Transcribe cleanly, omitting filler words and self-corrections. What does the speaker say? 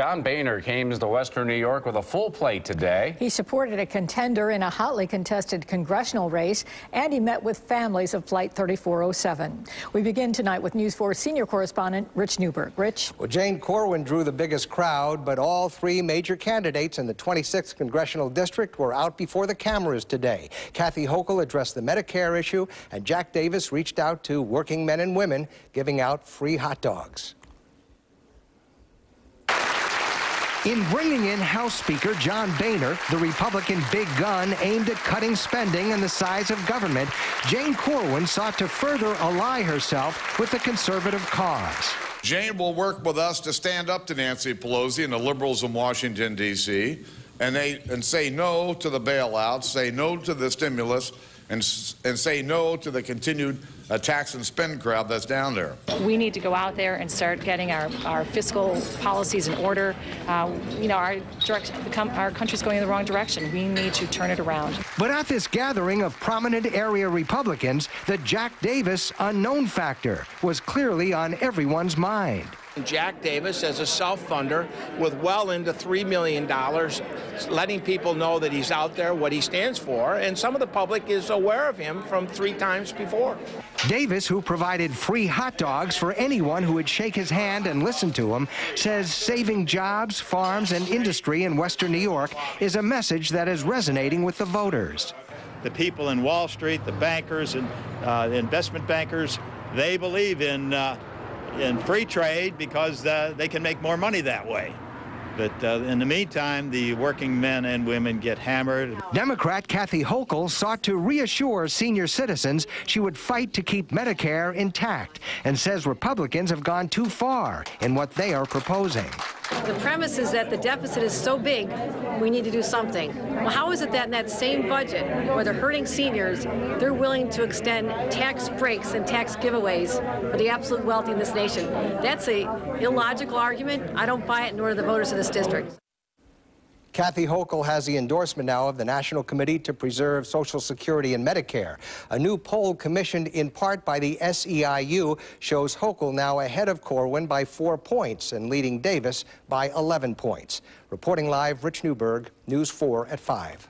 John Boehner came to Western New York with a full plate today. He supported a contender in a hotly contested congressional race, and he met with families of Flight 3407. We begin tonight with News 4 senior correspondent Rich Newberg. Rich? Well, Jane Corwin drew the biggest crowd, but all three major candidates in the 26th congressional district were out before the cameras today. Kathy Hochul addressed the Medicare issue, and Jack Davis reached out to working men and women, giving out free hot dogs. In bringing in House Speaker John Boehner, the Republican big gun aimed at cutting spending and the size of government, Jane Corwin sought to further ally herself with the conservative cause. Jane will work with us to stand up to Nancy Pelosi and the liberals in Washington, D.C., and say no to the bailouts, say no to the stimulus, and say no to the continued tax and spend crowd that's down there. We need to go out there and start getting our fiscal policies in order. Our country's going in the wrong direction. We need to turn it around. But at this gathering of prominent area Republicans, the Jack Davis unknown factor was clearly on everyone's mind. Jack Davis as a self-funder with well into $3 million, letting people know that he's out there, what he stands for, and some of the public is aware of him from 3 times before. Davis, who provided free hot dogs for anyone who would shake his hand and listen to him, says saving jobs, farms, and industry in Western New York is a message that is resonating with the voters. The people in Wall Street, the bankers and investment bankers, they believe in free trade because they can make more money that way. But in the meantime, the working men and women get hammered. Democrat Kathy Hochul sought to reassure senior citizens she would fight to keep Medicare intact and says Republicans have gone too far in what they are proposing. The premise is that the deficit is so big, we need to do something. Well, how is it that in that same budget, where they're hurting seniors, they're willing to extend tax breaks and tax giveaways for the absolute wealthy in this nation? That's an illogical argument. I don't buy it, nor do the voters of this district. Kathy Hochul has the endorsement now of the National Committee to Preserve Social Security and Medicare. A new poll commissioned in part by the SEIU shows Hochul now ahead of Corwin by 4 points and leading Davis by 11 points. Reporting live, Rich Newberg, News 4 at 5.